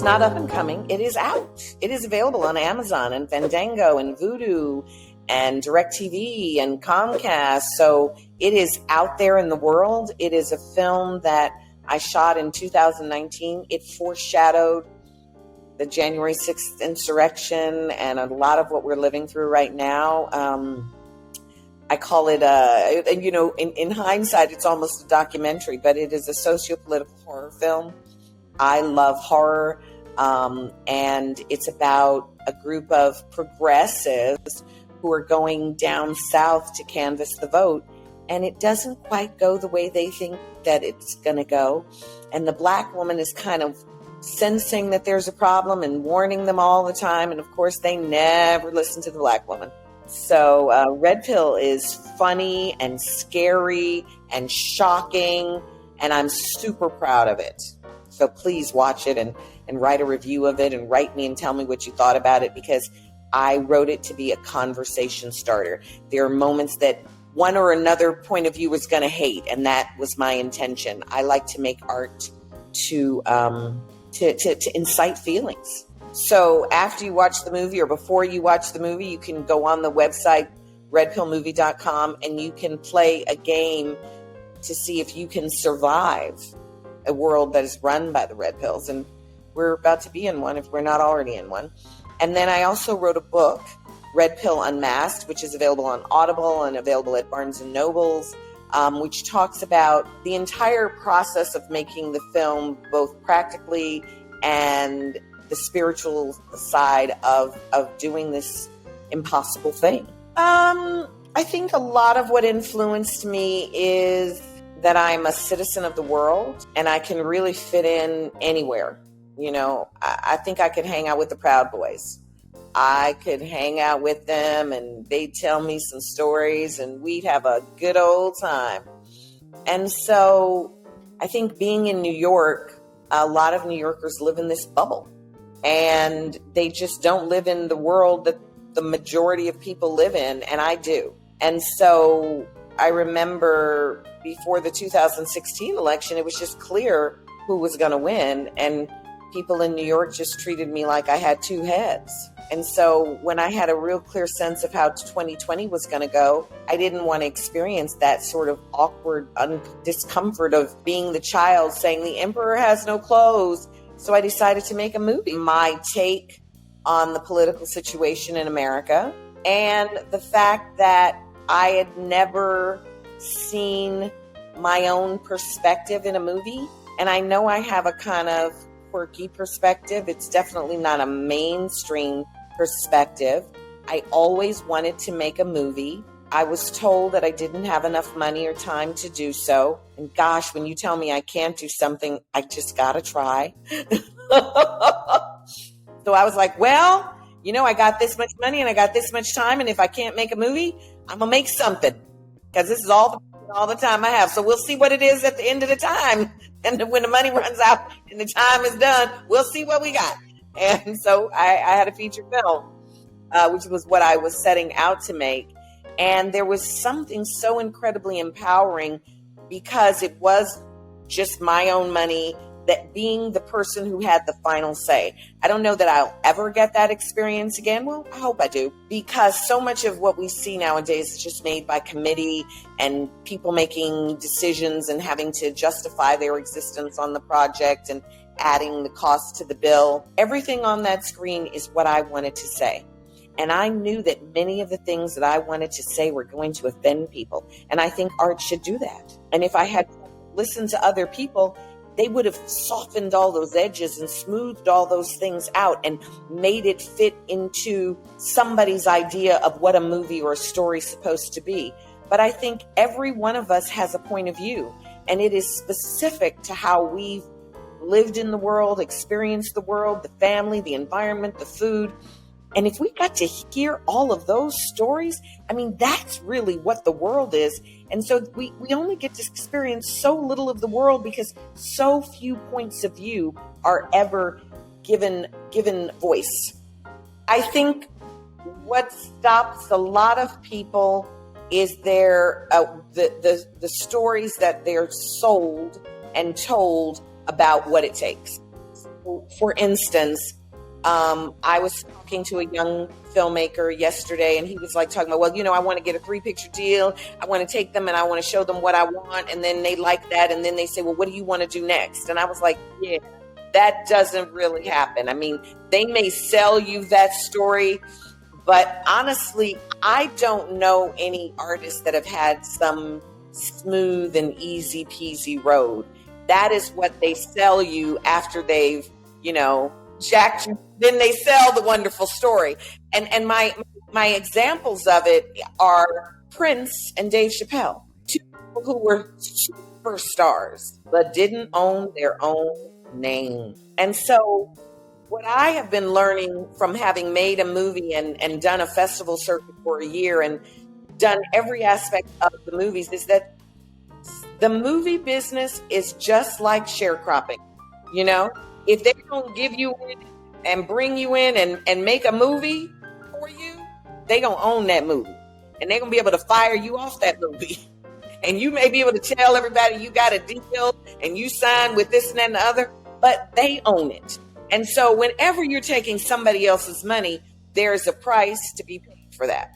not up and coming. It is out. It is available on Amazon and Fandango and Vudu and DirecTV and Comcast. So it is out there in the world. It is a film that I shot in 2019. It foreshadowed the January 6th insurrection and a lot of what we're living through right now. I call it, in hindsight, it's almost a documentary, but it is a socio-political horror film. I love horror, and it's about a group of progressives who are going down south to canvass the vote, and it doesn't quite go the way they think that it's going to go. And the black woman is kind of sensing that there's a problem and warning them all the time, and of course, they never listen to the black woman. So Red Pill is funny and scary and shocking, and I'm super proud of it. So please watch it and write a review of it and write me and tell me what you thought about it, because I wrote it to be a conversation starter. There are moments that one or another point of view was going to hate, and that was my intention. I like to make art to incite feelings. So after you watch the movie or before you watch the movie, you can go on the website, redpillmovie.com, and you can play a game to see if you can survive a world that is run by the red pills. And we're about to be in one if we're not already in one. And then I also wrote a book, Red Pill Unmasked, which is available on Audible and available at Barnes & Noble's, which talks about the entire process of making the film, both practically and the spiritual side of doing this impossible thing. I think a lot of what influenced me is that I'm a citizen of the world and I can really fit in anywhere. You know, I think I could hang out with the Proud Boys. I could hang out with them and they'd tell me some stories and we'd have a good old time. And so I think being in New York, a lot of New Yorkers live in this bubble and they just don't live in the world that the majority of people live in, and I do. And so I remember before the 2016 election, it was just clear who was going to win, and people in New York just treated me like I had two heads. And so when I had a real clear sense of how 2020 was going to go, I didn't want to experience that sort of awkward discomfort of being the child saying the emperor has no clothes. So I decided to make a movie, my take on the political situation in America, and the fact that I had never seen my own perspective in a movie. And I know I have a kind of quirky perspective. It's definitely not a mainstream perspective. I always wanted to make a movie. I was told that I didn't have enough money or time to do so. And gosh, when you tell me I can't do something, I just gotta try. So I was like, well, you know, I got this much money and I got this much time. And if I can't make a movie, I'm going to make something, because this is all the time I have. So we'll see what it is at the end of the time. And when the money runs out and the time is done, we'll see what we got. And so I had a feature film, which was what I was setting out to make. And there was something so incredibly empowering because it was just my own money, that being the person who had the final say. I don't know that I'll ever get that experience again. Well, I hope I do, because so much of what we see nowadays is just made by committee and people making decisions and having to justify their existence on the project and adding the cost to the bill. Everything on that screen is what I wanted to say. And I knew that many of the things that I wanted to say were going to offend people. And I think art should do that. And if I had listened to other people, they would have softened all those edges and smoothed all those things out and made it fit into somebody's idea of what a movie or a story is supposed to be. But I think every one of us has a point of view, and it is specific to how we've lived in the world, experienced the world, the family, the environment, the food. And if we got to hear all of those stories, I mean, that's really what the world is. And so we only get to experience so little of the world because so few points of view are ever given voice. I think what stops a lot of people is their the stories that they're sold and told about what it takes. for instance, I was talking to a young filmmaker yesterday, and he was like talking about, well, I want to get a 3-picture deal. I want to take them and I want to show them what I want. And then they like that. And then they say, well, what do you want to do next? And I was like, yeah, that doesn't really happen. I mean, they may sell you that story, but honestly, I don't know any artists that have had some smooth and easy peasy road. That is what they sell you after they've, jacked you. Then they sell the wonderful story. And my examples of it are Prince and Dave Chappelle, two people who were superstars, but didn't own their own name. And so what I have been learning from having made a movie and done a festival circuit for a year and done every aspect of the movies is that the movie business is just like sharecropping. If they don't give you in and bring you in and make a movie for you, they gonna own that movie. And they're gonna be able to fire you off that movie. And you may be able to tell everybody you got a deal and you signed with this and that and the other, but they own it. And so whenever you're taking somebody else's money, there's a price to be paid for that.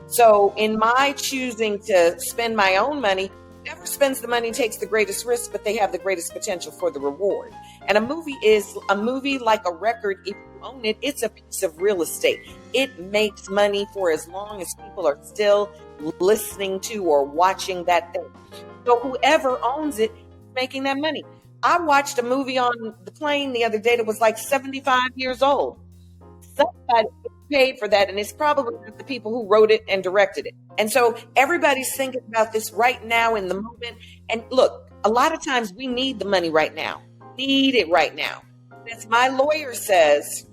So in my choosing to spend my own money, whoever spends the money takes the greatest risk, but they have the greatest potential for the reward. And a movie is a movie like a record. If you own it, it's a piece of real estate. It makes money for as long as people are still listening to or watching that thing. So whoever owns it is making that money. I watched a movie on the plane the other day that was like 75 years old. Somebody paid for that, and it's probably not the people who wrote it and directed it. And so everybody's thinking about this right now in the moment. And look, a lot of times we need the money right now. Need it right now. As my lawyer says,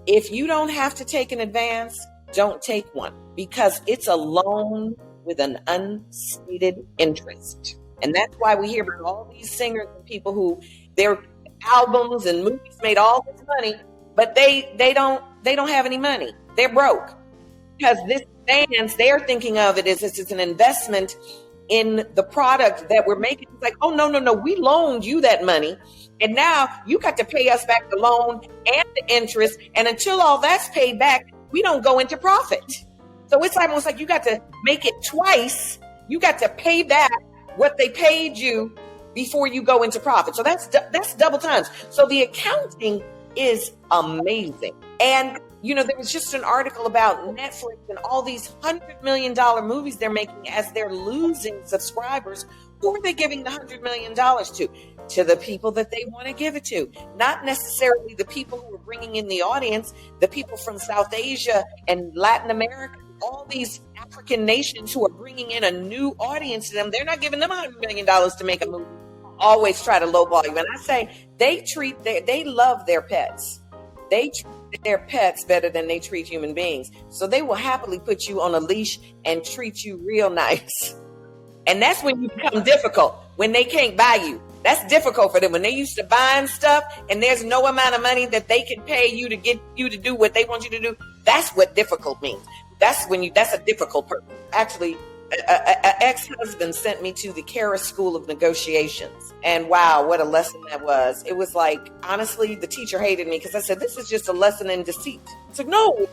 if you don't have to take an advance, don't take one, because it's a loan with an unstated interest. And that's why we hear about all these singers and people who their albums and movies made all this money, but they don't have any money. They're broke because this fans, they're thinking of it as it's an investment in the product that we're making. It's like, oh, no, we loaned you that money. And now you got to pay us back the loan and the interest. And until all that's paid back, we don't go into profit. So it's almost like you got to make it twice. You got to pay back what they paid you before you go into profit. So that's double times. So the accounting is amazing. And there was just an article about Netflix and all these $100 million movies they're making as they're losing subscribers. Who are they giving the $100 million to? To the people that they want to give it to. Not necessarily the people who are bringing in the audience, the people from South Asia and Latin America, all these African nations who are bringing in a new audience to them. They're not giving them $100 million to make a movie. Always try to lowball you. And I say they love their pets. They treat their pets better than they treat human beings. So they will happily put you on a leash and treat you real nice. And that's when you become difficult, when they can't buy you. That's difficult for them. When they used to buying stuff and there's no amount of money that they can pay you to get you to do what they want you to do. That's what difficult means. That's a difficult person. Actually, an ex-husband sent me to the Kara School of Negotiations. And wow, what a lesson that was. It was like, honestly, the teacher hated me because I said, this is just a lesson in deceit. It's like, no,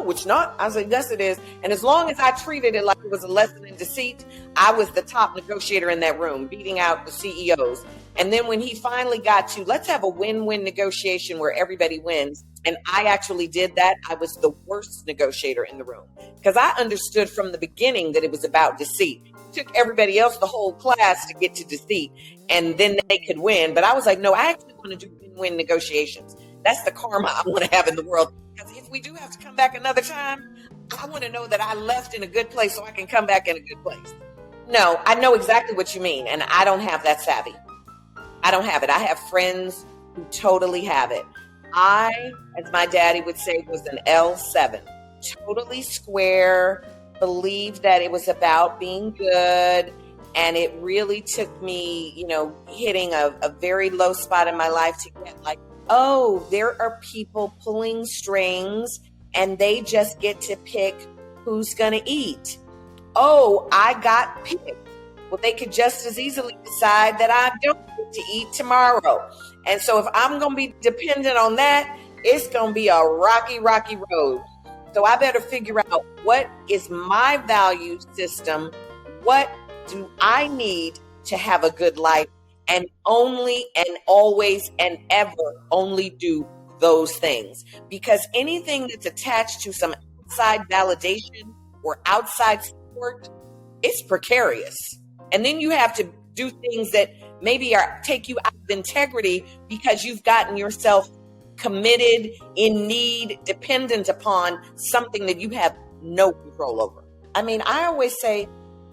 it's not. I said, yes, it is. And as long as I treated it like it was a lesson in deceit, I was the top negotiator in that room, beating out the CEOs. And then when he finally got to, let's have a win-win negotiation where everybody wins. And I actually did that. I was the worst negotiator in the room because I understood from the beginning that it was about deceit. It took everybody else, the whole class, to get to deceit, and then they could win. But I was like, no, I actually want to do win-win negotiations. That's the karma I want to have in the world. Because if we do have to come back another time, I want to know that I left in a good place so I can come back in a good place. No, I know exactly what you mean. And I don't have that savvy. I don't have it. I have friends who totally have it. I, as my daddy would say, was an L7. Totally square, believed that it was about being good. And it really took me, hitting a very low spot in my life to get like, oh, there are people pulling strings and they just get to pick who's going to eat. Oh, I got picked. Well, they could just as easily decide that I don't get to eat tomorrow. And so if I'm going to be dependent on that, it's going to be a rocky, rocky road. So I better figure out, what is my value system? What do I need to have a good life? And only and always and ever only do those things. Because anything that's attached to some outside validation or outside support, it's precarious. And then you have to do things that maybe take you out of integrity because you've gotten yourself committed, in need, dependent upon something that you have no control over. I mean, I always say,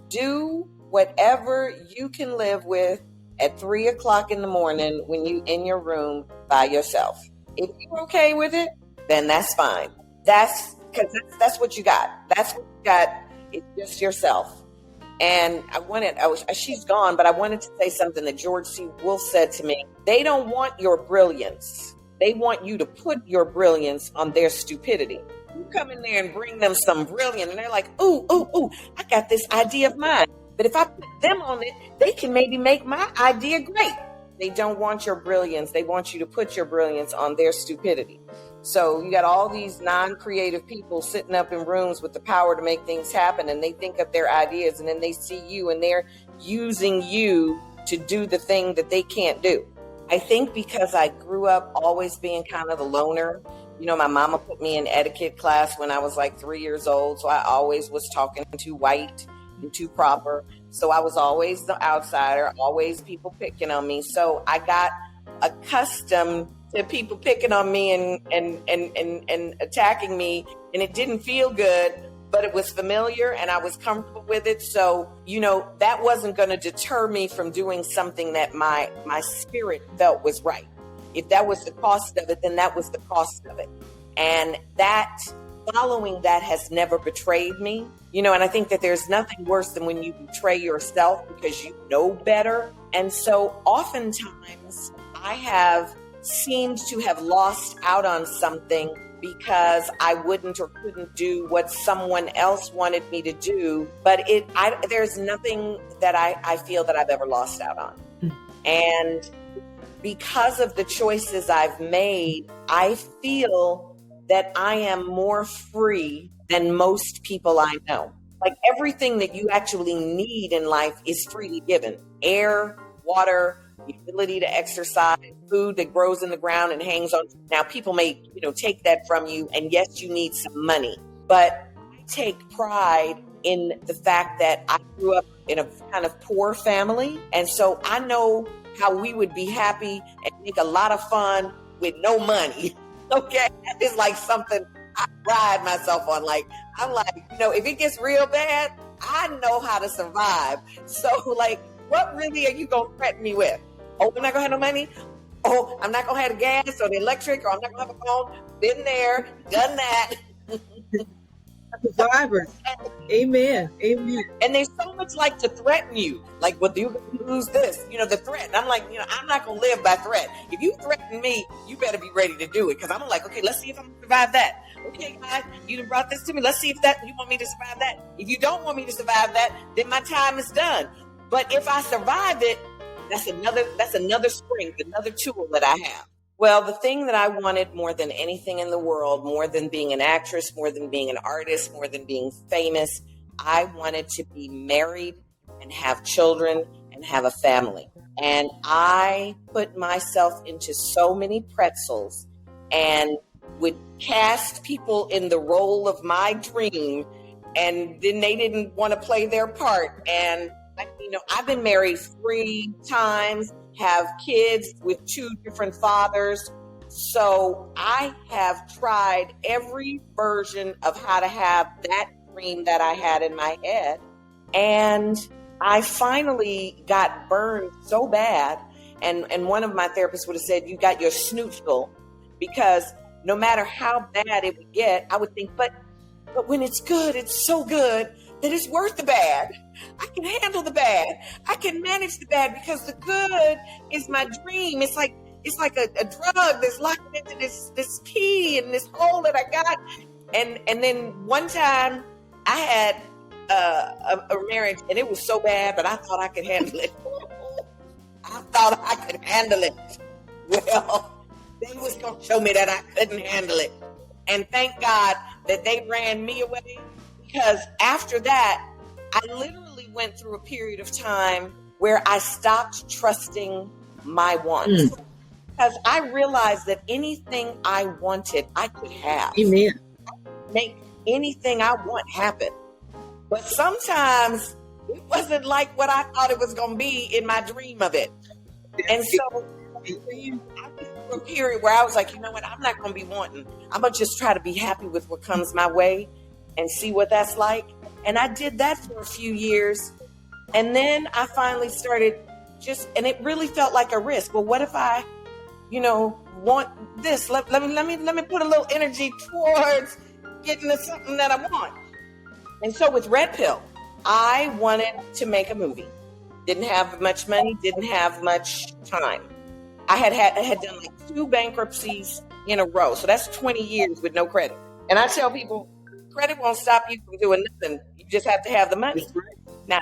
do whatever you can live with at 3:00 in the morning when you in your room by yourself. If you're okay with it, then that's fine. That's because that's what you got. That's what you got. It's just yourself. And she's gone, but I wanted to say something that George C. Wolfe said to me. They don't want your brilliance. They want you to put your brilliance on their stupidity. You come in there and bring them some brilliance, and they're like, ooh, I got this idea of mine. But if I put them on it, they can maybe make my idea great. They don't want your brilliance. They want you to put your brilliance on their stupidity. So you got all these non-creative people sitting up in rooms with the power to make things happen, and they think of their ideas, and then they see you and they're using you to do the thing that they can't do. I think because I grew up always being kind of the loner. You know, my mama put me in etiquette class when I was like 3 years old. So I always was talking too white and too proper. So I was always the outsider, always people picking on me. So I got accustomed to people picking on me and attacking me. And it didn't feel good, but it was familiar and I was comfortable with it. So, you know, that wasn't going to deter me from doing something that my spirit felt was right. If that was the cost of it, then that was the cost of it. And that following that has never betrayed me. You know, and I think that there's nothing worse than when you betray yourself because you know better. And so oftentimes I have seemed to have lost out on something because I wouldn't or couldn't do what someone else wanted me to do. But there's nothing that I feel that I've ever lost out on. And because of the choices I've made, I feel that I am more free than most people I know. Like everything that you actually need in life is freely given. Air, water, the ability to exercise, food that grows in the ground and hangs on. Now, people may, take that from you. And yes, you need some money. But I take pride in the fact that I grew up in a kind of poor family. And so I know how we would be happy and make a lot of fun with no money. Okay? It's like something I pride myself on. Like, I'm like, if it gets real bad, I know how to survive. So, like, what really are you going to threaten me with? Oh, I'm not going to have no money? Oh, I'm not going to have the gas or the electric, or I'm not going to have a phone? Been there, done that. Survivors. Amen. And they so much like to threaten you. Like, well, you lose this, the threat. And I'm like, I'm not going to live by threat. If you threaten me, you better be ready to do it. Because I'm like, okay, let's see if I'm going to survive that. Okay, God, you brought this to me. Let's see if you want me to survive that. If you don't want me to survive that, then my time is done. But if I survive it, that's another strength, another tool that I have. Well, the thing that I wanted more than anything in the world, more than being an actress, more than being an artist, more than being famous, I wanted to be married and have children and have a family. And I put myself into so many pretzels and would cast people in the role of my dream, and then they didn't want to play their part. And, I've been married 3 times, have kids with 2 different fathers. So I have tried every version of how to have that dream that I had in my head. And I finally got burned so bad. And one of my therapists would have said, you got your snoot full, because no matter how bad it would get, I would think, but when it's good, it's so good that it's worth the bad. I can handle the bad. I can manage the bad because the good is my dream. It's like a drug that's locked into this key and this hole that I got. And then one time I had a marriage and it was so bad, but I thought I could handle it. I thought I could handle it. Well, they was going to show me that I couldn't handle it. And thank God that they ran me away, because after that, I literally went through a period of time where I stopped trusting my wants. Because I realized that anything I wanted, I could have. Amen. Make anything I want happen. But sometimes it wasn't like what I thought it was going to be in my dream of it. And so I went through a period where I was like, you know what, I'm not going to be wanting. I'm going to just try to be happy with what comes my way and see what that's like. And I did that for a few years. And then I finally started and it really felt like a risk. Well, what if I, want this? Let me put a little energy towards getting to something that I want. And so with Red Pill, I wanted to make a movie. Didn't have much money, didn't have much time. I had done like 2 bankruptcies in a row. So that's 20 years with no credit. And I tell people, credit won't stop you from doing nothing. You just have to have the money. Now,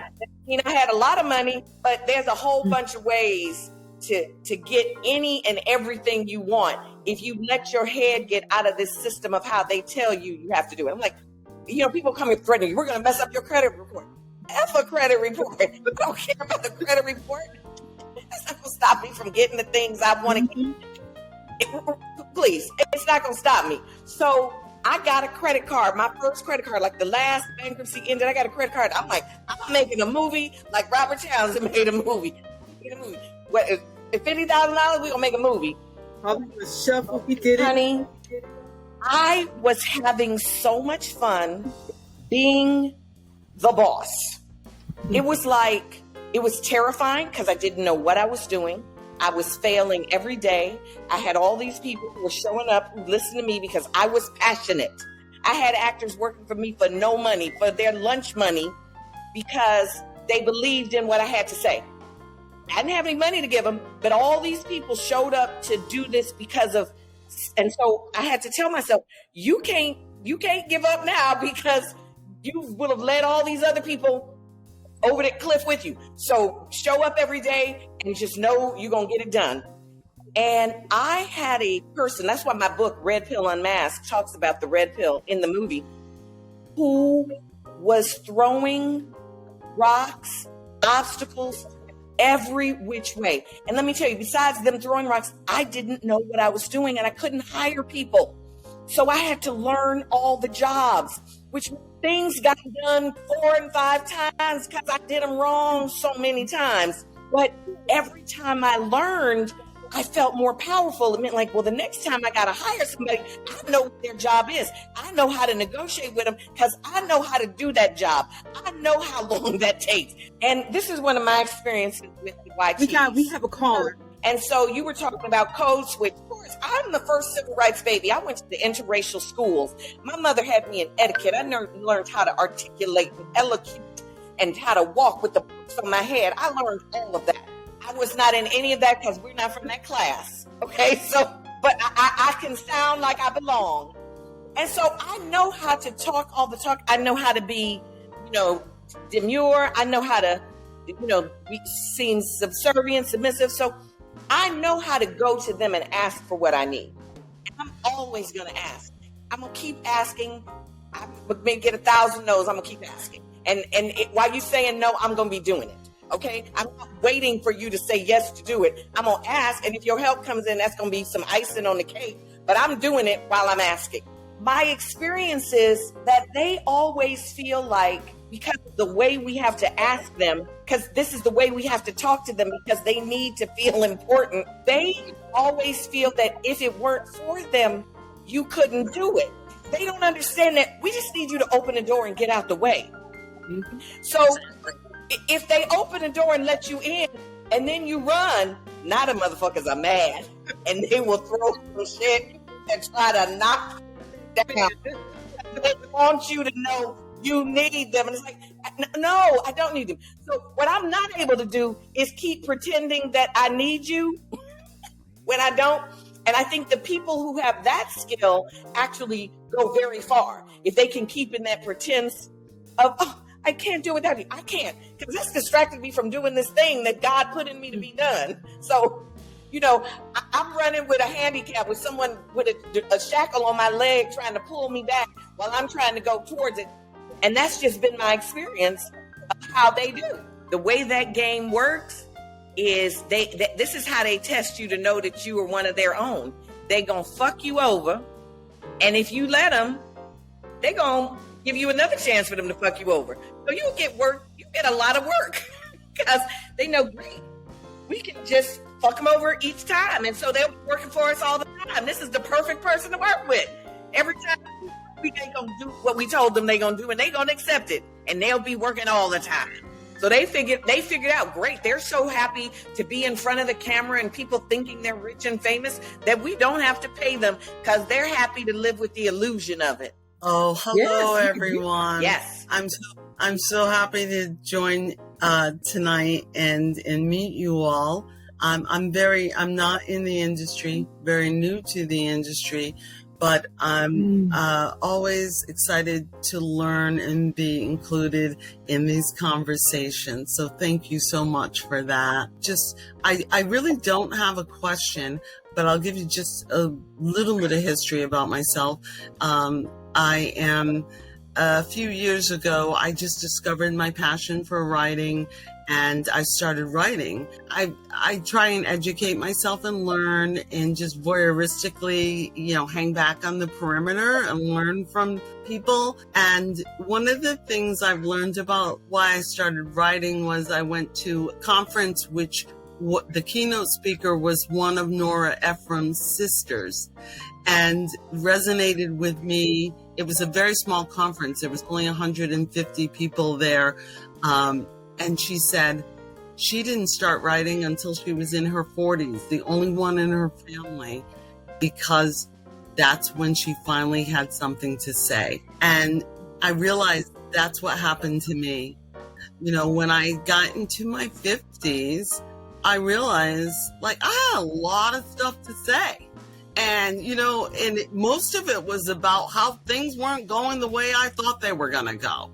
I had a lot of money, but there's a whole bunch of ways to get any and everything you want if you let your head get out of this system of how they tell you have to do it. I'm like, people come and threaten you, we're going to mess up your credit report. F a credit report. I don't care about the credit report. That's not going to stop me from getting the things I want to get. Please, it's not going to stop me. So I got a credit card, my first credit card, like the last bankruptcy ended, I got a credit card. I'm like, I'm making a movie like Robert Townsend made a movie. What, $50,000, we're going to make a movie. Shuffle, he did it. Honey, I was having so much fun being the boss. It was terrifying because I didn't know what I was doing. I was failing every day. I had all these people who were showing up who listened to me because I was passionate. I had actors working for me for no money, for their lunch money, because they believed in what I had to say. I didn't have any money to give them, but all these people showed up to do this and so I had to tell myself, you can't give up now, because you will have led all these other people over the cliff with you. So show up every day and just know you're going to get it done. And I had a person, that's why my book, Red Pill Unmasked, talks about the red pill in the movie, who was throwing rocks, obstacles, every which way. And let me tell you, besides them throwing rocks, I didn't know what I was doing and I couldn't hire people. So I had to learn all the jobs, which things got done 4 and 5 times because I did them wrong so many times. But every time I learned, I felt more powerful. It meant like, well, the next time I got to hire somebody, I know what their job is. I know how to negotiate with them because I know how to do that job. I know how long that takes. And this is one of my experiences with the YT. We have a caller. And so you were talking about code switch. Of course, I'm the first civil rights baby. I went to the interracial schools. My mother had me in etiquette. I learned how to articulate and elocute and how to walk with the books on my head. I learned all of that. I was not in any of that because we're not from that class. Okay, so, but I can sound like I belong. And so I know how to talk all the talk. I know how to be, demure. I know how to, be seen subservient, submissive. So I know how to go to them and ask for what I need. And I'm always going to ask. I'm going to keep asking. I may get 1,000 no's. I'm going to keep asking. And while you're saying no, I'm going to be doing it. Okay, I'm not waiting for you to say yes to do it. I'm going to ask, and if your help comes in, that's going to be some icing on the cake, but I'm doing it while I'm asking. My experience is that they always feel like, because of the way we have to ask them, because this is the way we have to talk to them, because they need to feel important, they always feel that if it weren't for them, you couldn't do it. They don't understand that we just need you to open the door and get out the way. Mm-hmm. So if they open the door and let you in and then you run, now the motherfuckers are mad and they will throw some shit and try to knock you down. They want you to know you need them. And it's like, no, I don't need them. So what I'm not able to do is keep pretending that I need you when I don't. And I think the people who have that skill actually go very far. If they can keep in that pretense of, I can't do it without you. I can't, because that's distracted me from doing this thing that God put in me to be done. So I'm running with a handicap with someone with a shackle on my leg trying to pull me back while I'm trying to go towards it. And that's just been my experience of how they do. The way that game works is this is how they test you to know that you are one of their own. They gonna fuck you over, and if you let them, they gonna give you another chance for them to fuck you over. So you get work, you get a lot of work because they know, great, we can just fuck them over each time, and so they'll be working for us all the time. This is the perfect person to work with. Every time they gonna do what we told them they gonna do, and they gonna accept it, and they'll be working all the time. So they figured out, great, they're so happy to be in front of the camera and people thinking they're rich and famous that we don't have to pay them because they're happy to live with the illusion of it. Oh, hello, everyone. Yes. I'm so happy to join tonight and meet you all. I'm not in the industry, very new to the industry, but I'm always excited to learn and be included in these conversations. So thank you so much for that. I really don't have a question, but I'll give you just a little bit of history about myself. I am, a few years ago, I just discovered my passion for writing, and I started writing. I try and educate myself and learn and just voyeuristically, hang back on the perimeter and learn from people. And one of the things I've learned about why I started writing was I went to a conference which the keynote speaker was one of Nora Ephron's sisters, and resonated with me. It was a very small conference. There was only 150 people there. And she said she didn't start writing until she was in her 40s, the only one in her family, because that's when she finally had something to say. And I realized that's what happened to me. When I got into my 50s, I realized I had a lot of stuff to say. And, most of it was about how things weren't going the way I thought they were going to go,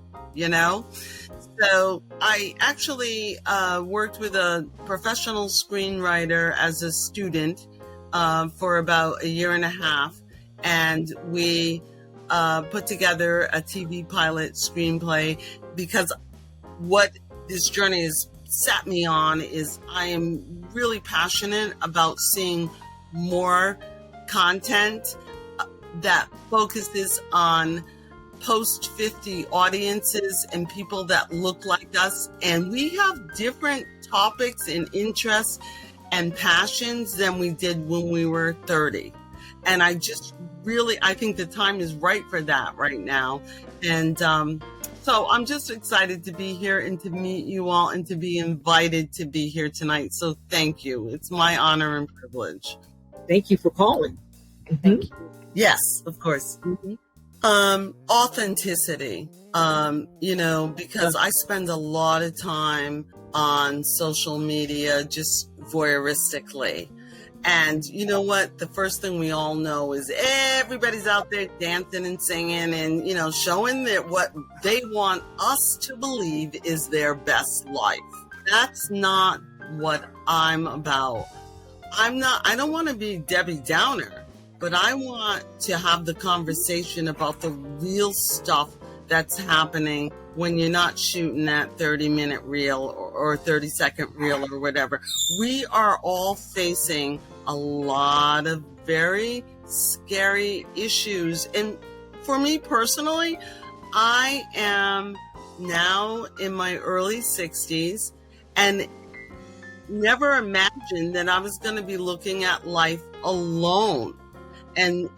So I actually worked with a professional screenwriter as a student for about a year and a half. And we put together a TV pilot screenplay, because what this journey has set me on is I am really passionate about seeing more content that focuses on post 50 audiences and people that look like us. And we have different topics and interests and passions than we did when we were 30. And I think the time is right for that right now. And so I'm just excited to be here and to meet you all and to be invited to be here tonight. So thank you. It's my honor and privilege. Thank you for calling. Thank you. Yes, of course. Authenticity, because I spend a lot of time on social media just voyeuristically. And you know what? The first thing we all know is everybody's out there dancing and singing and, showing that what they want us to believe is their best life. That's not what I'm about. I don't want to be Debbie Downer, but I want to have the conversation about the real stuff that's happening when you're not shooting that 30-minute reel or 30-second reel or whatever. We are all facing a lot of very scary issues. And for me personally, I am now in my early 60s and never imagined that I was going to be looking at life alone and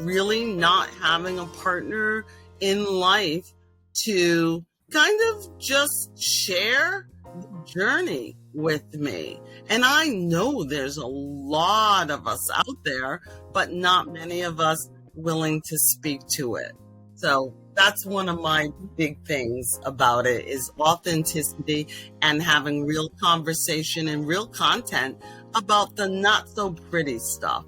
really not having a partner in life to kind of just share the journey with me. And I know there's a lot of us out there, but not many of us willing to speak to it. So that's one of my big things about it is authenticity and having real conversation and real content about the not so pretty stuff.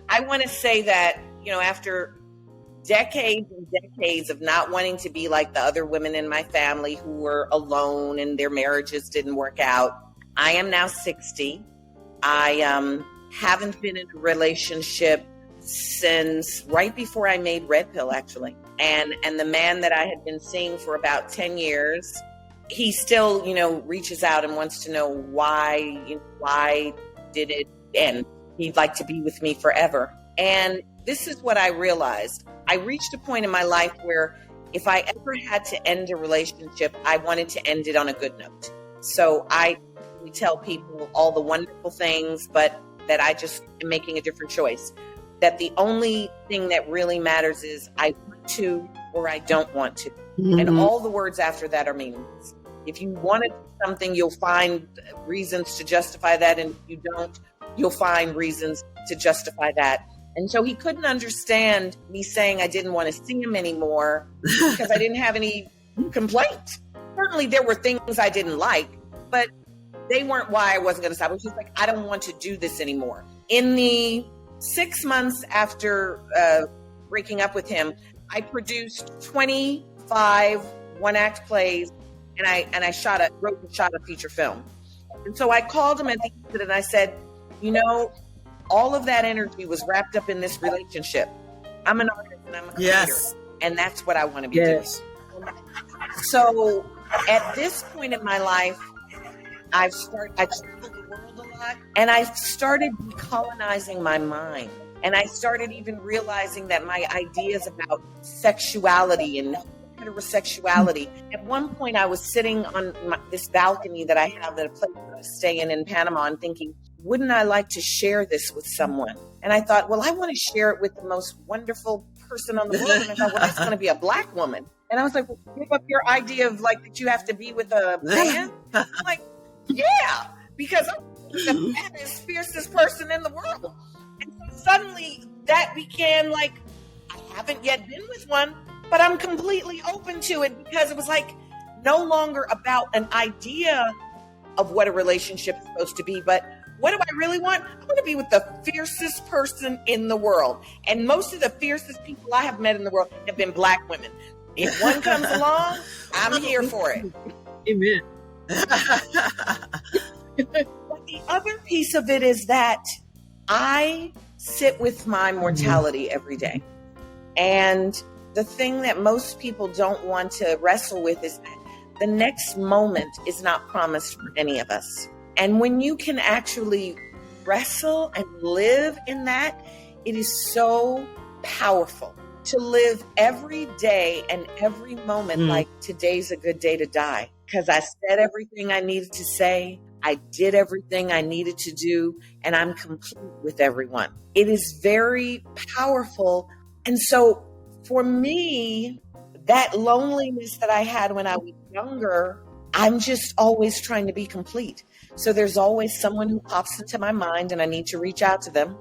I want to say that, after decades and decades of not wanting to be like the other women in my family who were alone and their marriages didn't work out, I am now 60 I haven't been in a relationship since right before I made Red Pill, actually. And the man that I had been seeing for about 10 years, he still, reaches out and wants to know why did it end? He'd like to be with me forever. And this is what I realized. I reached a point in my life where if I ever had to end a relationship, I wanted to end it on a good note. So we tell people all the wonderful things, but that I just am making a different choice. That the only thing that really matters is I want to or I don't want to. Mm-hmm. And all the words after that are meaningless. If you want to do something, you'll find reasons to justify that. And if you don't, you'll find reasons to justify that. And so he couldn't understand me saying I didn't want to see him anymore because I didn't have any complaint. Certainly there were things I didn't like, but they weren't why I wasn't going to stop. It was just like, I don't want to do this anymore. In the 6 months after breaking up with him, I produced 25 one-act plays, and I wrote and shot a feature film. And so I called him at the end and I said, all of that energy was wrapped up in this relationship. I'm an artist and I'm a creator, and that's what I want to be doing. So at this point in my life, I traveled the world a lot, and I started decolonizing my mind. And I started even realizing that my ideas about sexuality and heterosexuality. At one point, I was sitting on this balcony that I have at a place that I stay in Panama and thinking, wouldn't I like to share this with someone? And I thought, well, I want to share it with the most wonderful person on the world. And I thought, well, that's going to be a Black woman. And I was like, well, give up your idea of that you have to be with a man. I'm like, yeah, because I'm the baddest, fiercest person in the world. And so suddenly that began I haven't yet been with one, but I'm completely open to it because it was no longer about an idea of what a relationship is supposed to be, but what do I really want? I want to be with the fiercest person in the world. And most of the fiercest people I have met in the world have been Black women. If one comes along, I'm here for it. Amen. But the other piece of it is that I sit with my mortality every day. And the thing that most people don't want to wrestle with is that the next moment is not promised for any of us. And when you can actually wrestle and live in that, it is so powerful to live every day and every moment like today's a good day to die. Because I said everything I needed to say. I did everything I needed to do, and I'm complete with everyone. It is very powerful. And so for me, that loneliness that I had when I was younger, I'm just always trying to be complete. So there's always someone who pops into my mind and I need to reach out to them,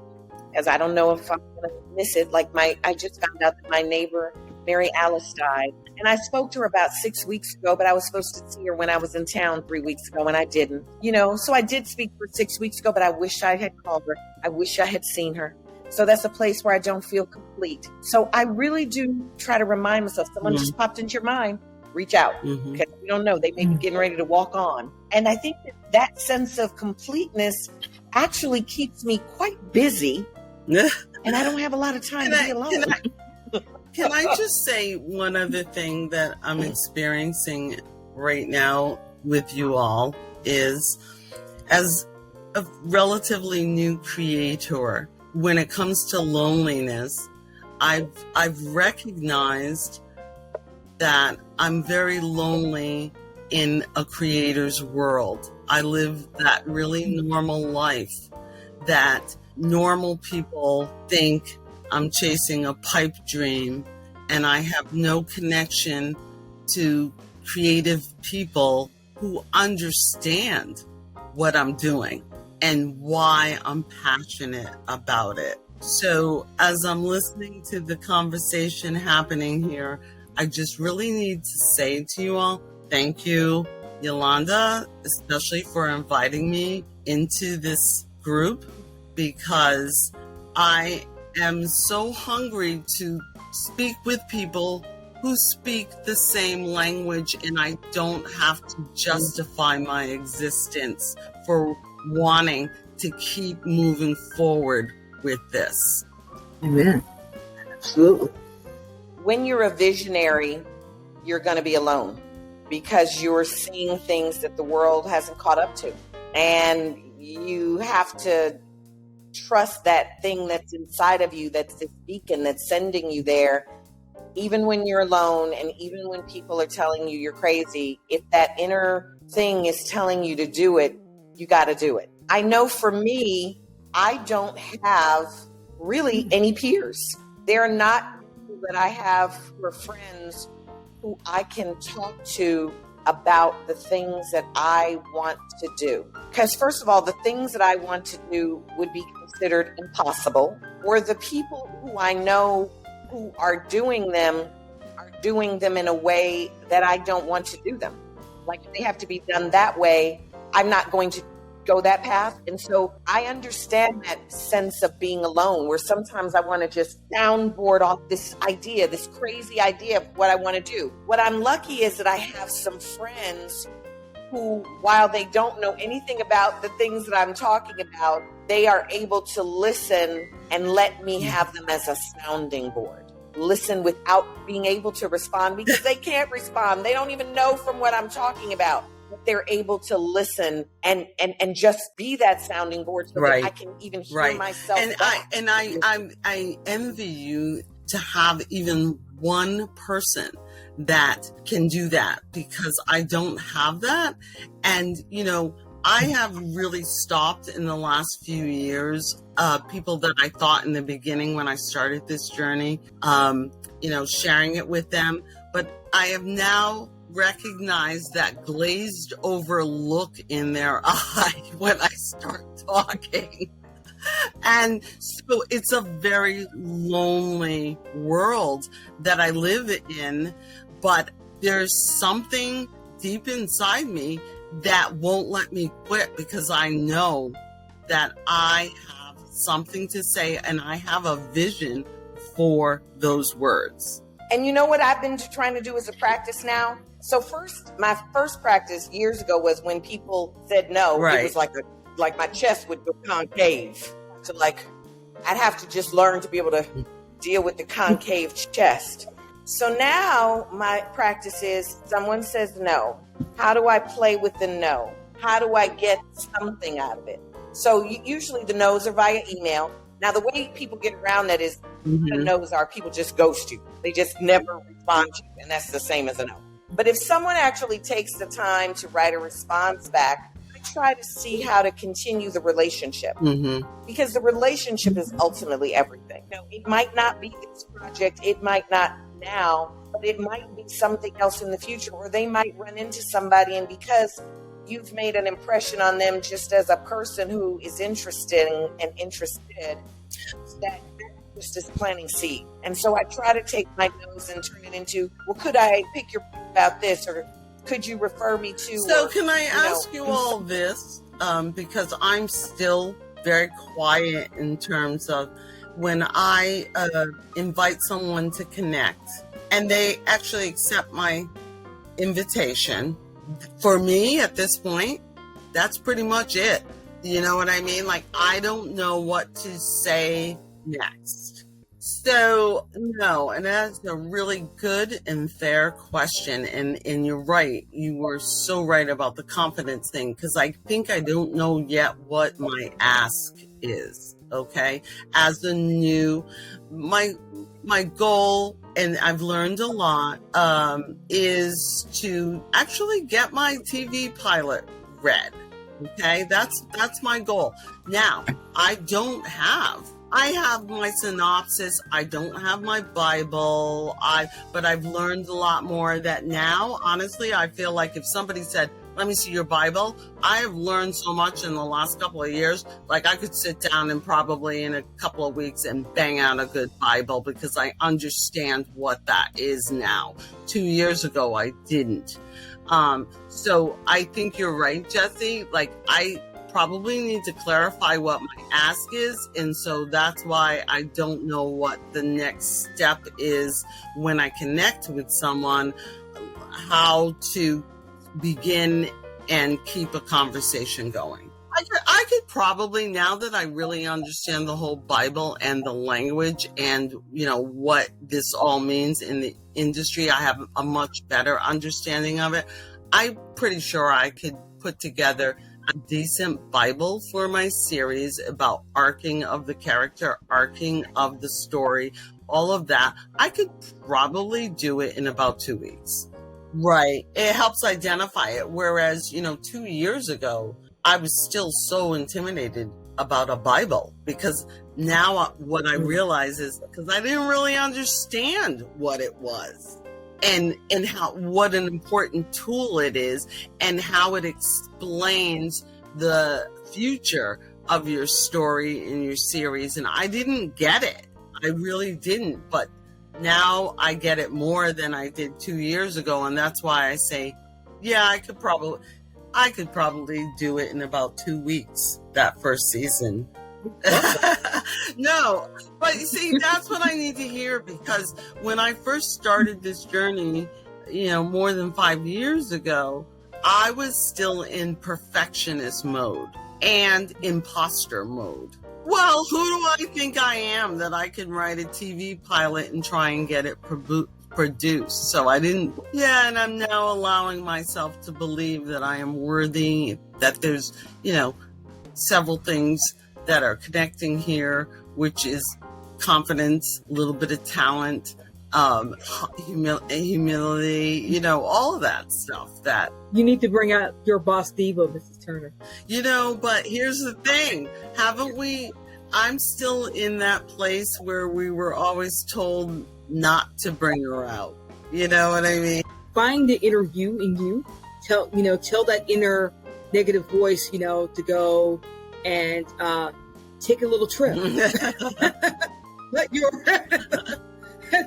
as I don't know if I'm going to miss it. I just found out that my neighbor, Mary Alice, died. And I spoke to her about 6 weeks ago, but I was supposed to see her when I was in town 3 weeks ago, and I didn't. So I did speak to her 6 weeks ago, but I wish I had called her. I wish I had seen her. So that's a place where I don't feel complete. So I really do try to remind myself, someone just popped into your mind, reach out. Because you don't know, they may be getting ready to walk on. And I think that sense of completeness actually keeps me quite busy. And I don't have a lot of time to be alone. Can I just say one other thing that I'm experiencing right now with you all is, as a relatively new creator, when it comes to loneliness, I've recognized that I'm very lonely in a creator's world. I live that really normal life that normal people think I'm chasing a pipe dream, and I have no connection to creative people who understand what I'm doing and why I'm passionate about it. So as I'm listening to the conversation happening here, I just really need to say to you all, thank you, Yolanda, especially for inviting me into this group, because I am so hungry to speak with people who speak the same language, and I don't have to justify my existence for wanting to keep moving forward with this. Amen. Absolutely. When you're a visionary, you're going to be alone because you're seeing things that the world hasn't caught up to. And you have to trust that thing that's inside of you, that's this beacon that's sending you there. Even when you're alone and even when people are telling you you're crazy, if that inner thing is telling you to do it, you got to do it. I know for me, I don't have really any peers. There are not people that I have who are friends who I can talk to about the things that I want to do. Because first of all, the things that I want to do would be considered impossible, or the people who I know who are doing them in a way that I don't want to do them. Like if they have to be done that way, I'm not going to go that path. And so I understand that sense of being alone, where sometimes I want to just soundboard off this idea, this crazy idea of what I want to do. What I'm lucky is that I have some friends who, while they don't know anything about the things that I'm talking about, they are able to listen and let me have them as a sounding board. Listen without being able to respond because they can't respond. They don't even know from what I'm talking about. But they're able to listen and just be that sounding board so that I can even hear myself. And I envy you to have even one person that can do that, because I don't have that. And, you know, I have really stopped in the last few years, people that I thought in the beginning when I started this journey, you know, sharing it with them. But I have now recognized that glazed over look in their eye when I start talking. And so it's a very lonely world that I live in, but there's something deep inside me that won't let me quit, because I know that I have something to say and I have a vision for those words. And you know what I've been trying to do as a practice now? So my first practice years ago was when people said no, it was like my chest would go concave. So like I'd have to just learn to be able to deal with the concave chest. So now my practice is someone says no. How do I play with the no? How do I get something out of it? So usually the no's are via email. Now the way people get around that is the no's are people just ghost you. They just never respond to you, and that's the same as a no. But if someone actually takes the time to write a response back, I try to see how to continue the relationship, because the relationship is ultimately everything. You know, it might not be this project, it might not now, but it might be something else in the future, or they might run into somebody, and because you've made an impression on them just as a person who is interested, that just is planting seed. And so I try to take my nose and turn it into, well, could I pick your brain about this, or could you refer me to? So can I ask you all this? Because I'm still very quiet in terms of when I invite someone to connect and they actually accept my invitation. For me at this point, that's pretty much it. You know what I mean? Like, I don't know what to say next. So, no, and that's a really good and fair question. And you're right. You were so right about the confidence thing, because I think I don't know yet what my ask is. Okay. As a new, my goal, and I've learned a lot, is to actually get my TV pilot read. Okay, that's my goal. Now, I have my synopsis. I don't have my Bible. But I've learned a lot more that now, honestly, I feel like if somebody said, let me see your Bible, I have learned so much in the last couple of years. Like, I could sit down and probably in a couple of weeks and bang out a good Bible, because I understand what that is now. 2 years ago, I didn't. So I think you're right, Jessie. Like, I probably need to clarify what my ask is. And so that's why I don't know what the next step is when I connect with someone, how to begin and keep a conversation going. I could probably, now that I really understand the whole Bible and the language and, what this all means in the industry, I have a much better understanding of it. I'm pretty sure I could put together a decent Bible for my series about arcing of the character, arcing of the story, all of that. I could probably do it in about 2 weeks. Right. It helps identify it. Whereas, 2 years ago, I was still so intimidated about a Bible, because now what I realize is because I didn't really understand what it was and what an important tool it is and how it explains the future of your story in your series. And I didn't get it. I really didn't. But now I get it more than I did 2 years ago. And that's why I say, yeah, I could probably do it in about 2 weeks, that first season. No, but you see, that's what I need to hear, because when I first started this journey, more than 5 years ago, I was still in perfectionist mode and imposter mode. Well, who do I think I am that I can write a TV pilot and try and get it produced? So I didn't. Yeah, and I'm now allowing myself to believe that I am worthy, that there's, several things that are connecting here, which is confidence, a little bit of talent, humility, all of that stuff. That You need to bring out your boss diva, Mrs. Turner. But here's the thing, haven't we? I'm still in that place where we were always told not to bring her out. You know what I mean? Find the inner you in you. Tell that inner negative voice, to go and take a little trip.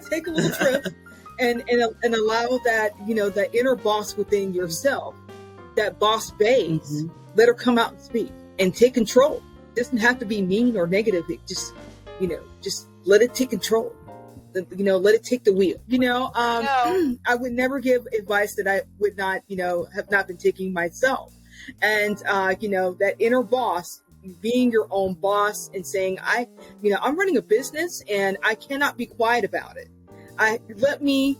Take a little trip and allow that, that inner boss within yourself, that boss base, let her come out and speak and take control. It doesn't have to be mean or negative. It just let it take control. Let it take the wheel. I would never give advice that I would not, have not been taking myself. And, that inner boss, being your own boss and saying, I'm running a business and I cannot be quiet about it. Let me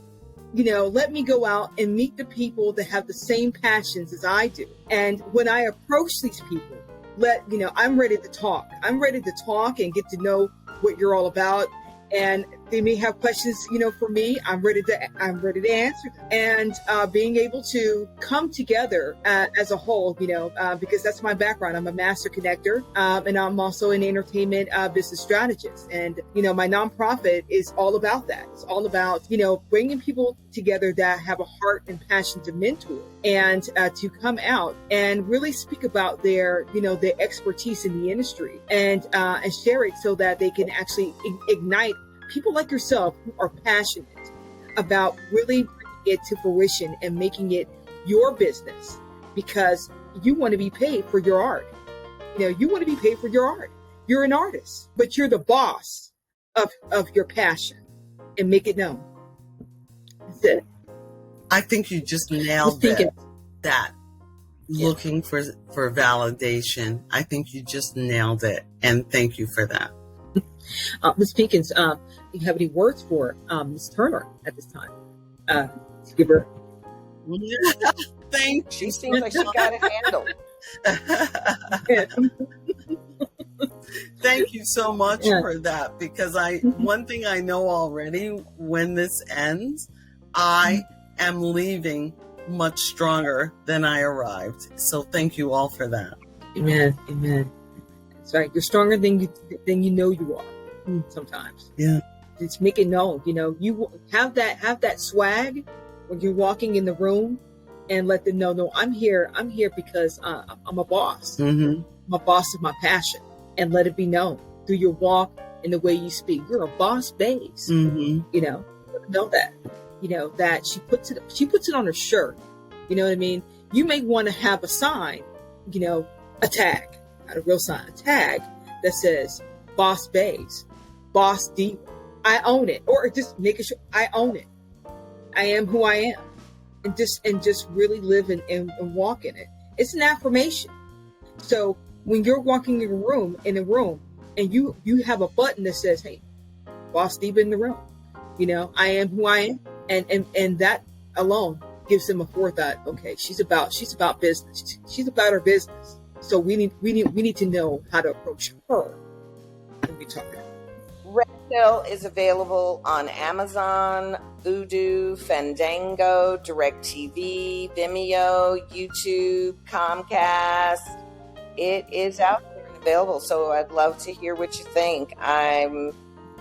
go out and meet the people that have the same passions as I do. And when I approach these people, I'm ready to talk. I'm ready to talk and get to know what you're all about. And they may have questions, for me. I'm ready to answer them. And being able to come together as a whole, because that's my background. I'm a master connector, and I'm also an entertainment business strategist. And my nonprofit is all about that. It's all about bringing people together that have a heart and passion to mentor and to come out and really speak about their their expertise in the industry and share it so that they can actually ignite people like yourself who are passionate about really bringing it to fruition and making it your business, because you want to be paid for your art. You want to be paid for your art. You're an artist, but you're the boss of your passion, and make it known. That's it. I think you just nailed it. Looking for validation. I think you just nailed it. And thank you for that. Ms. Pinkins, do you have any words for Ms. Turner at this time? To give her. Thank you. She seems like she got it handled. Thank you so much for that, because one thing I know already, when this ends, I am leaving much stronger than I arrived. So thank you all for that. Amen. Amen. That's right. You're stronger than you know you are. Sometimes. Yeah. Just make it known. You have that swag when you're walking in the room, and let them know, no, I'm here because I'm a boss. I'm a boss of my passion, and let it be known through your walk and the way you speak. You're a boss base. Know that. That she puts it on her shirt. You know what I mean? You may want to have a sign, a tag, not a real sign, a tag that says boss bays, boss diva. I own it. Or just making sure I own it. I am who I am. And just really live and walk in it. It's an affirmation. So when you're walking in a room, and you have a button that says, "Hey, Boss Diva in the room," I am who I am, and that alone gives them a forethought. Okay, she's about business. She's about her business. So we need to know how to approach her when we talk. Red Pill is available on Amazon, Vudu, Fandango, DirecTV, Vimeo, YouTube, Comcast. It is out there and available, so I'd love to hear what you think.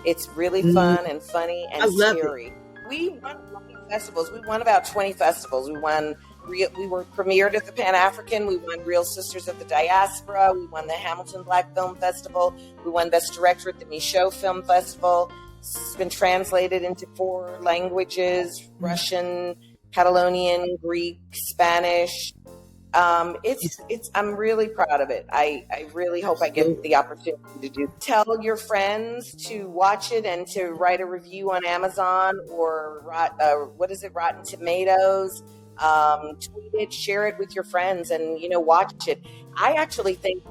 It's really fun and funny and scary. We won festivals. We won about 20 festivals. We were premiered at the Pan African. We won Real Sisters of the Diaspora. We won the Hamilton Black Film Festival. We won Best Director at the Michaud Film Festival. It's been translated into 4 languages: Russian, Catalonian, Greek, Spanish. I'm really proud of it. I really hope I get the opportunity to do. Tell your friends to watch it and to write a review on Amazon or Rotten Tomatoes. Tweet it, share it with your friends, and watch it. I actually think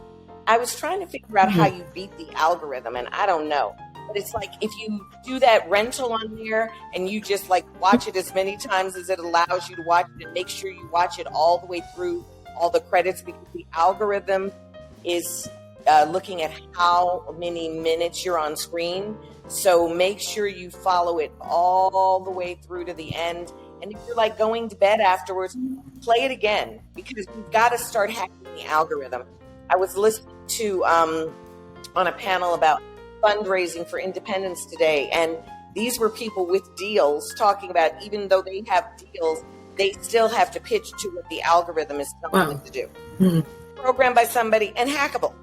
I was trying to figure out how you beat the algorithm, and I don't know. But it's like if you do that rental on there and you just watch it as many times as it allows you to watch it, and make sure you watch it all the way through, all the credits, because the algorithm is looking at how many minutes you're on screen. So make sure you follow it all the way through to the end. And if you're going to bed afterwards, play it again, because we've got to start hacking the algorithm. I was listening to on a panel about fundraising for independence today, and these were people with deals talking about even though they have deals, they still have to pitch to what the algorithm is telling them to do. Mm-hmm. Programmed by somebody and hackable,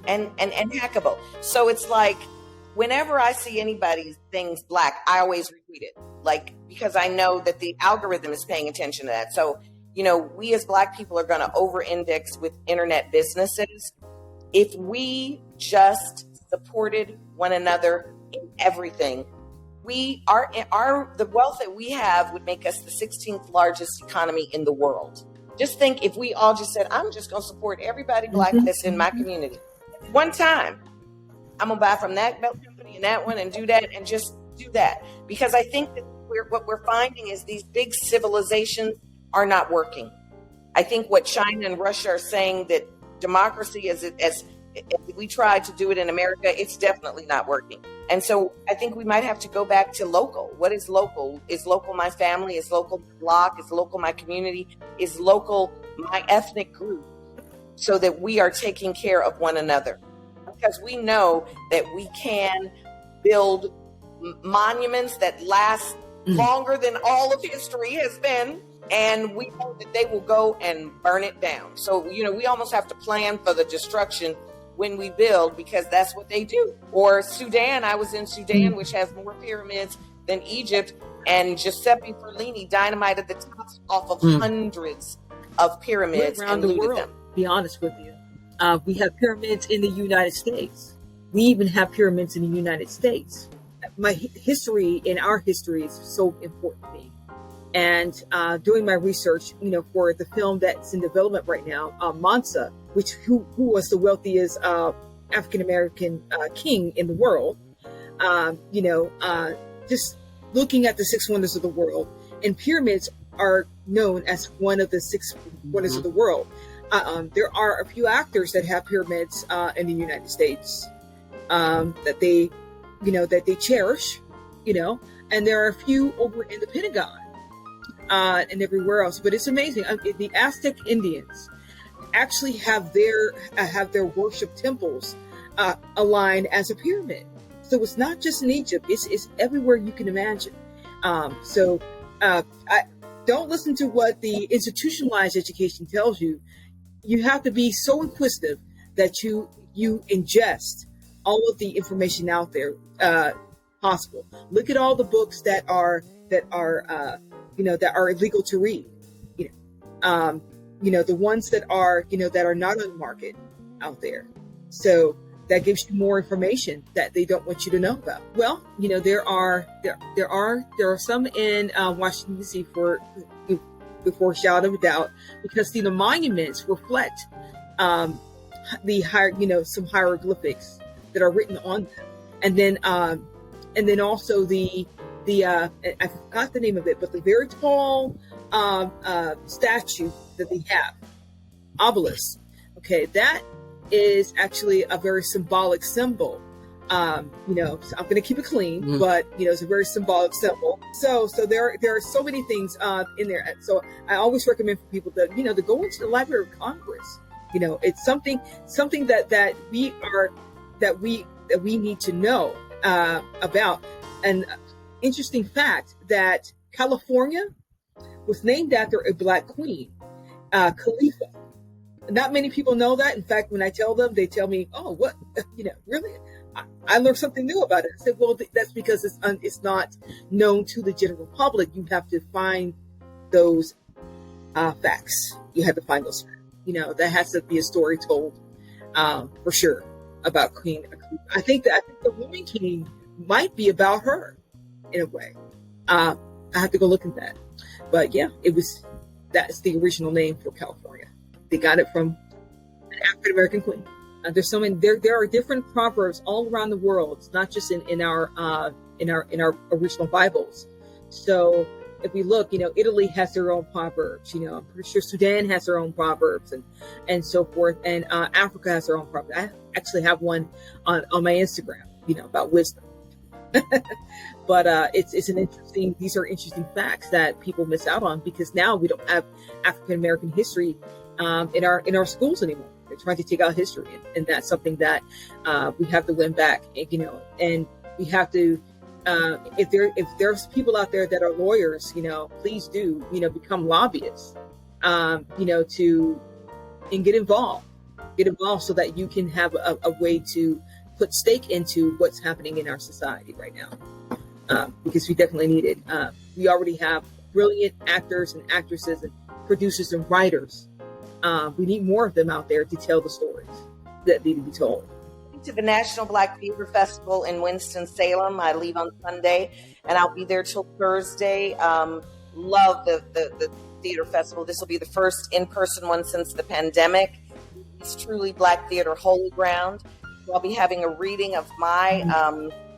and hackable. So it's like whenever I see anybody's things black, I always retweet it, because I know that the algorithm is paying attention to that. So we as Black people are going to over-index with internet businesses. If we just supported one another in everything, the wealth that we have would make us the 16th largest economy in the world. Just think if we all just said, I'm just going to support everybody Black that's in my community. One time, I'm going to buy from that belt company and that one and do that, and just do that. Because I think that what we're finding is these big civilizations are not working. I think what China and Russia are saying, that democracy as we tried to do it in America, it's definitely not working. And so I think we might have to go back to local. What is local? Is local my family? Is local my block? Is local my community? Is local my ethnic group? So that we are taking care of one another. Because we know that we can build monuments that last longer than all of history has been. And we know that they will go and burn it down. So, we almost have to plan for the destruction when we build, because that's what they do. Or Sudan, I was in Sudan, which has more pyramids than Egypt, and Giuseppe Ferlini dynamited the tops off of hundreds of pyramids around and the looted world. them. To be honest with you, we have pyramids in the United States. We even have pyramids in the United States. My history and our history is so important to me. And doing my research, for the film that's in development right now, Mansa, who was the wealthiest African American king in the world, just looking at the 6 wonders of the world, and pyramids are known as one of the 6 wonders of the world. There are a few actors that have pyramids in the United States that they cherish, and there are a few over in the Pentagon. And everywhere else, but it's amazing. The Aztec Indians actually have their worship temples aligned as a pyramid. So it's not just in Egypt; it's everywhere you can imagine. So I don't listen to what the institutionalized education tells you. You have to be so inquisitive that you ingest all of the information out there possible. Look at all the books that are illegal to read, the ones that are not on the market out there. So that gives you more information that they don't want you to know about. Well, there are some in Washington D.C. before a shadow of a doubt, because the monuments reflect some hieroglyphics that are written on them, and then also the I forgot the name of it, but the very tall statue that they have, obelisk. Okay, that is actually a very symbolic symbol. So I'm going to keep it clean, but it's a very symbolic symbol. So there are so many things in there. So I always recommend for people to to go into the Library of Congress. It's something that we need to know about. An interesting fact that California was named after a Black queen, Khalifa. Not many people know that. In fact, when I tell them, they tell me, "Oh, what? Really?" I learned something new about it. I said, "Well, that's because it's not known to the general public. You have to find those facts. You have to find those facts. That has to be a story told for sure about Queen. I think the Woman King might be about her in a way. I have to go look at that. But yeah, that's the original name for California. They got it from an African American queen. There's so many. There are different proverbs all around the world. It's not just in our original Bibles. So if we look, Italy has their own proverbs. I'm pretty sure Sudan has their own proverbs and so forth. And Africa has their own proverbs. I actually have one on my Instagram. About wisdom. But it's an interesting. These are interesting facts that people miss out on because now we don't have African American history in our schools anymore. They're trying to take out history, and that's something that we have to win back. And we have to. If there's people out there that are lawyers, please do become lobbyists. And get involved so that you can have a way to put stake into what's happening in our society right now, because we definitely need it. We already have brilliant actors and actresses and producers and writers. We need more of them out there to tell the stories that need to be told. To the National Black Theater Festival in Winston-Salem. I leave on Sunday, and I'll be there till Thursday. Love the theater festival. This will be the first in-person one since the pandemic. It's truly Black theater holy ground. I'll be having a reading of my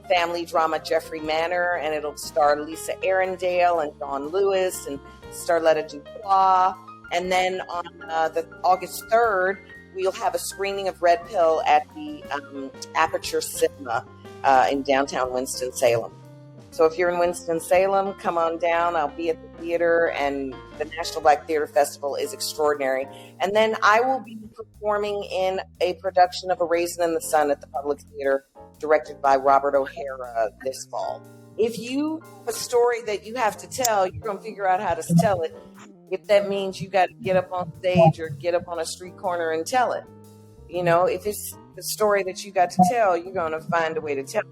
family drama, Jeffrey Manor, and it'll star Lisa Arundel and Dawn Lewis and Starletta Dubois. And then on the August 3rd, we'll have a screening of Red Pill at the Aperture Cinema in downtown Winston-Salem. So if you're in Winston-Salem, come on down. I'll be at the theater, and the National Black Theater Festival is extraordinary. And then I will be performing in a production of A Raisin in the Sun at the Public Theater, directed by Robert O'Hara this fall. If you have a story that you have to tell, you're going to figure out how to tell it. If that means you got to get up on stage or get up on a street corner and tell it. If it's the story that you got to tell, you're going to find a way to tell it.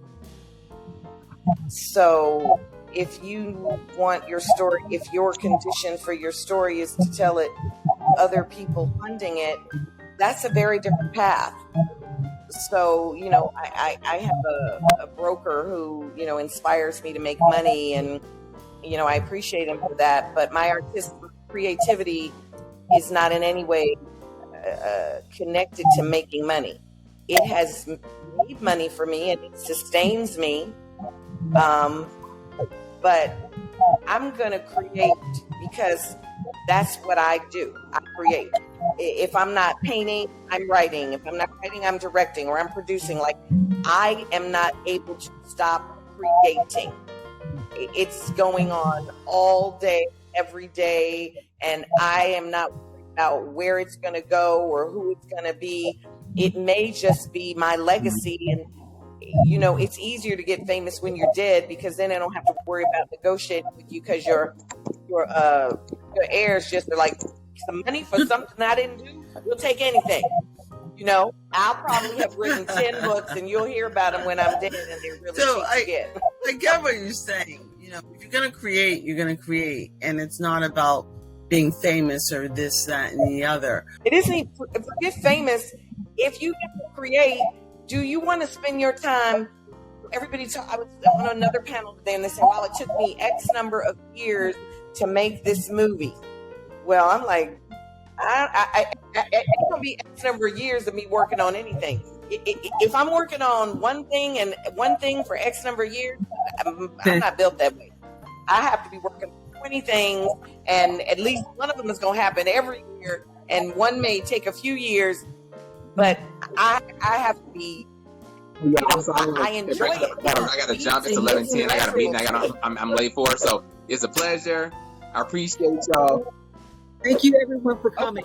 So if you want your story, if your condition for your story is to tell it, other people funding it, that's a very different path. So, I have a broker who, inspires me to make money, and, I appreciate him for that. But my artistic creativity is not in any way connected to making money. It has made money for me and it sustains me. But I'm going to create because that's what I do. I create. If I'm not painting, I'm writing. If I'm not writing, I'm directing or I'm producing. Like, I am not able to stop creating. It's going on all day, every day. And I am not worried about where it's going to go or who it's going to be. It may just be my legacy. And it's easier to get famous when you're dead because then I don't have to worry about negotiating with you because your heirs just are like, some money for something I didn't do. We'll take anything. I'll probably have written 10 books and you'll hear about them when I'm dead and they're really cheap to get. I get what you're saying. If you're going to create, you're going to create. And it's not about being famous or this, that, and the other. It isn't, forget famous. If you get to create, do you want to spend your time? I was on another panel today and they said, well, it took me X number of years to make this movie. Well, I'm like, It's gonna be X number of years of me working on anything. If I'm working on one thing and one thing for X number of years, I'm not built that way. I have to be working on 20 things, and at least one of them is gonna happen every year, and one may take a few years, but I have to be. Yeah, I enjoy it. I got a job. It's 11:10. I got a meeting. I'm late for it. So it's a pleasure. I appreciate y'all. Thank you, everyone, for coming.